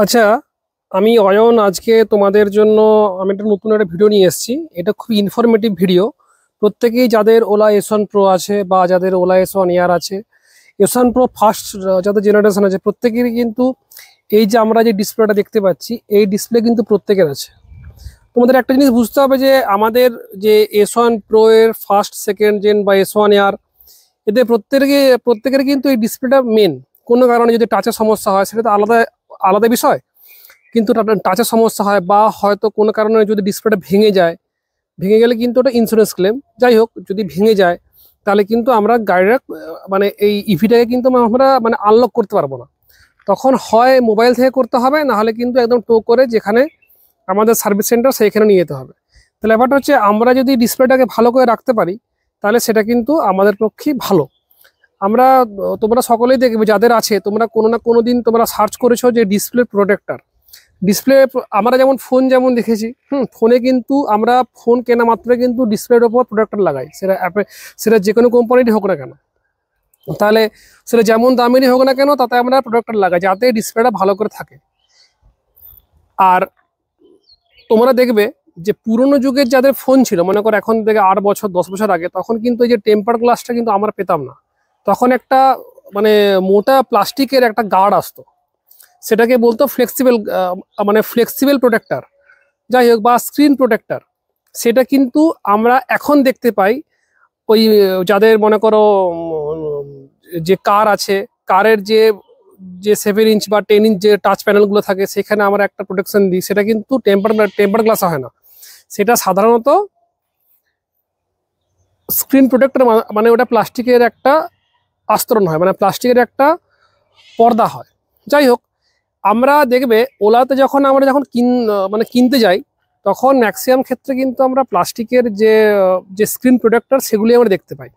আচ্ছা, আমি অয়ন আজকে তোমাদের জন্য আমি একটা নতুন ভিডিও নিয়ে এসেছি। এটা খুব ইনফরমেটিভ ভিডিও। প্রত্যেকেই যাদের ওলা S1 প্রো আছে বা যাদের ওলা S1 এয়ার আছে, S1 প্রো ফার্স্ট যাদের জেনারেশন আছে, প্রত্যেকেরই কিন্তু এই যে আমরা যে ডিসপ্লেটা দেখতে পাচ্ছি, এই ডিসপ্লে কিন্তু প্রত্যেকের আছে। তোমাদের একটা জিনিস বুঝতে হবে যে আমাদের যে S1 প্রো এর ফার্স্ট সেকেন্ড জেন বা S1 এয়ার, এদের প্রত্যেকের কিন্তু এই ডিসপ্লেটা মেন। কোনো কারণে যদি টাচের সমস্যা হয় সেটা তো আলাদা আলাদা বিষয়, কিন্তু টাচের সমস্যা হয় বা হয়তো কোনো কারণে যদি ডিসপ্লেটা ভেঙে গেলে কিন্তু ওটা ইন্স্যুরেন্স ক্লেম। যাই হোক, যদি ভেঙে যায় তাহলে কিন্তু আমরা গাড়িটা মানে এই ইভিটাকে কিন্তু আমরা মানে আনলক করতে পারবো না। তখন হয় মোবাইল থেকে করতে হবে, না হলে কিন্তু একদম টো করে যেখানে আমাদের সার্ভিস সেন্টার সেইখানে নিয়ে যেতে হবে। তাহলে ব্যাপারটা হচ্ছে আমরা যদি ডিসপ্লেটাকে ভালো করে রাখতে পারি তাহলে সেটা কিন্তু আমাদের পক্ষেই ভালো। আমরা তোমরা সকলেই দেখবে যাদের আছে, তোমরা কোনো না কোনো দিন তোমরা সার্চ করেছো যে ডিসপ্লে প্রোটেক্টর। ডিসপ্লে আমরা যেমন ফোন যেমন দেখেছি, ফোনে কিন্তু আমরা ফোন কেনা মাত্র কিন্তু ডিসপ্লের ওপর প্রোটেক্টর লাগাই, সেটা অ্যাপে, সেটা যে কোনো কোম্পানিরই হোক না কেন। তাহলে সেটা যেমন দামেরই হোক না কেন, তাতে আমরা প্রোটেক্টর লাগাই যাতে ডিসপ্লেটা ভালো করে থাকে। আর তোমরা দেখবে যে পুরোনো যুগের যাদের ফোন ছিল, মনে করো এখন থেকে 8 বছর 10 বছর আগে, তখন কিন্তু এই যে টেম্পার গ্লাসটা কিন্তু আমরা পেতাম না। তখন একটা মানে মোটা প্লাস্টিকের একটা গার্ড আসতো, সেটাকে বলতো ফ্লেক্সিবল, মানে ফ্লেক্সিবল প্রোটেক্টর, যাই হোক, বা স্ক্রিন প্রোটেক্টর। সেটা কিন্তু আমরা এখন দেখতে পাই ওই যাদের মনে করো যে কার আছে, কারের যে যে 7 ইঞ্চ বা 10 ইঞ্চ যে টাচ প্যানেলগুলো থাকে, সেখানে আমরা একটা প্রোটেকশন দিই, সেটা কিন্তু টেম্পার গ্লাস হয় না। সেটা সাধারণত স্ক্রিন প্রোটেক্টর, মানে ওটা প্লাস্টিকের একটা আস্তরণ হয়, মানে প্লাস্টিকের একটা পর্দা হয়। যাই হোক, আমরা দেখবে ওলাতে আমরা যখন মানে কিনতে যাই, তখন ম্যাক্সিমাম ক্ষেত্রে কিন্তু আমরা প্লাস্টিকের যে যে স্ক্রিন প্রোটেক্টর সেগুলি আমরা দেখতে পাই।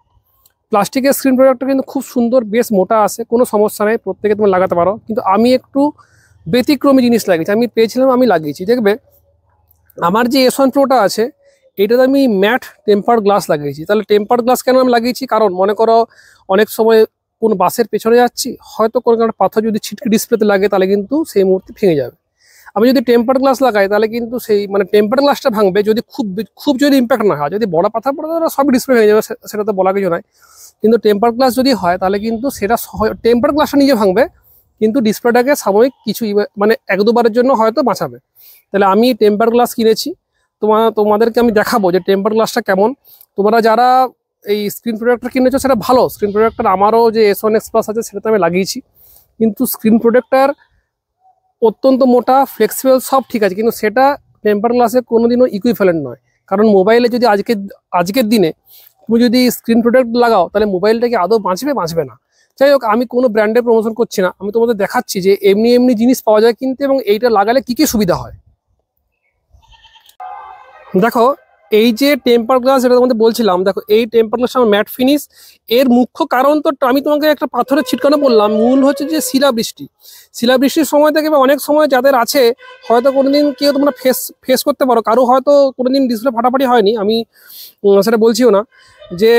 প্লাস্টিকের স্ক্রিন প্রোটেক্টর কিন্তু খুব সুন্দর, বেশ মোটা আছে, কোনো সমস্যা নেই, প্রত্যেকে তুমি লাগাতে পারো। কিন্তু আমি একটু ব্যতিক্রমী জিনিস লাগিয়েছি, আমি পেয়েছিলাম, আমি লাগিয়েছি। দেখবে আমার যে S1 প্রোটা আছে, এটাতে আমি ম্যাট টেম্পার গ্লাস লাগিয়েছি। তাহলে টেম্পার গ্লাস কেন আমি লাগিয়েছি? কারণ মনে করো অনেক সময় কোন বাসের পেছনে যাচ্ছি, হয়তো কোনো একটা পাথর যদি ছিটকে ডিসপ্লেতে লাগে তাহলে কিন্তু সেই মুহূর্তে ভেঙে যাবে। আমি যদি টেম্পার গ্লাস লাগাই তাহলে কিন্তু সেই মানে টেম্পার গ্লাসটা ভাঙবে যদি খুব খুব যদি ইম্প্যাক্ট না হয়। যদি বড় পাথর পড়ে তাহলে সবই ডিসপ্লে ভেঙে যাবে, সেটা তো বলা কিছু নয়। কিন্তু টেম্পার গ্লাস যদি হয় তাহলে কিন্তু সেটা টেম্পার গ্লাসটা নিজে ভাঙবে, কিন্তু ডিসপ্লেটাকে সাময়িক কিছু মানে 1-2 বারের জন্য হয়তো বাঁচাবে। তাহলে আমি টেম্পার গ্লাস কিনেছি। তোমাদেরকে আমি দেখাবো যে টেম্পার গ্লাসটা কেমন। তোমরা যারা এই স্ক্রিন প্রোটেক্টর কিনেছো সেটা ভালো স্ক্রিন প্রোটেক্টর। আমারও যে S1X Plus আছে সেটাতে আমি লাগিয়েছি, কিন্তু স্ক্রিন প্রোটেক্টর অত্যন্ত মোটা, ফ্লেক্সিবল, সব ঠিক আছে, কিন্তু সেটা টেম্পার গ্লাসে কোনোদিনও ইকুইভ্যালেন্ট নয়। কারণ মোবাইলে যদি আজকের দিনে তুমি যদি স্ক্রিন প্রোটেক্ট লাগাও তাহলে মোবাইলটা কি আদৌ বাঁচবে না। যাই হোক, আমি কোনো ব্র্যান্ডের প্রমোশন করছি না, আমি তোমাদের দেখাচ্ছি যে এমনি এমনি জিনিস পাওয়া যায় কিনতে, এবং এইটা লাগালে কি কি সুবিধা হয়। দেখো, এই যে টেম্পার গ্লাস যেটা তোমাদের বলছিলাম, দেখো এই টেম্পার গ্লাস আমার ম্যাট ফিনিশ। এর মুখ্য কারণ তো আমি তোমাকে একটা পাথরের ছিটকানো বললাম, মূল হচ্ছে যে শিলাবৃষ্টির সময় থেকে বা অনেক সময় যাদের আছে, হয়তো কোনোদিন কেউ তোমরা ফেস করতে পারো, কারো হয়তো কোনোদিন ডিসপ্লে ফাটাফাটি হয়নি, আমি সেটা বলছিও না। যে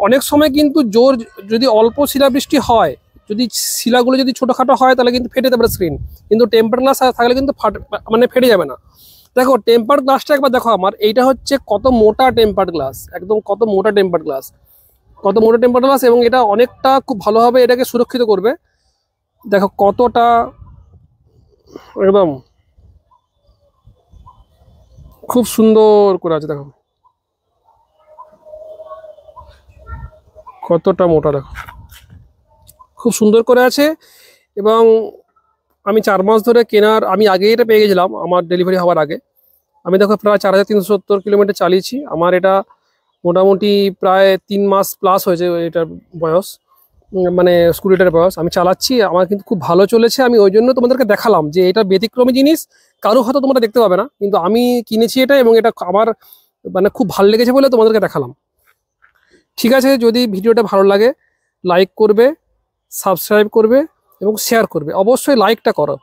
অনেক সময় কিন্তু যদি অল্প শিলাবৃষ্টি হয়, যদি শিলাগুলো যদি ছোটোখাটো হয় তাহলে কিন্তু ফেটে যেতে পারে স্ক্রিন, কিন্তু টেম্পার গ্লাস থাকলে কিন্তু মানে ফেটে যাবে না। দেখো টেম্পার গ্লাসটা একবার দেখো, আমার এইটা হচ্ছে কত মোটা টেম্পার গ্লাস, একদম কত মোটা টেম্পার গ্লাস, কত মোটা টেম্পার গ্লাস, এবং এটা অনেকটা খুব ভালোভাবে এটাকে সুরক্ষিত করবে। দেখো কতটা একদম খুব সুন্দর করে আছে, দেখো কতটা মোটা, দেখো খুব সুন্দর করে আছে। এবং আমি 4 মাস ধরে কেনার, আমি আগে এটা পেয়ে গেছিলাম আমার ডেলিভারি হওয়ার আগে। আমি দেখো প্রায় 4370 কিলোমিটার চালিয়েছি, আমার এটা মোটামুটি প্রায় 3 মাস প্লাস হয়েছে এটার বয়স, মানে স্কুটিটার বয়স আমি চালাচ্ছি, আমার কিন্তু খুব ভালো চলেছে। আমি ওই জন্য তোমাদেরকে দেখালাম যে এটা ব্যতিক্রমী জিনিস, কারো হয়তো তোমরা দেখতে পাবে না, কিন্তু আমি কিনেছি এটা, এবং এটা আমার মানে খুব ভালো লেগেছে বলে তোমাদেরকে দেখালাম। ঠিক আছে, যদি ভিডিওটা ভালো লাগে লাইক করবে, সাবস্ক্রাইব করবে এবং শেয়ার করবে, অবশ্যই লাইকটা করো।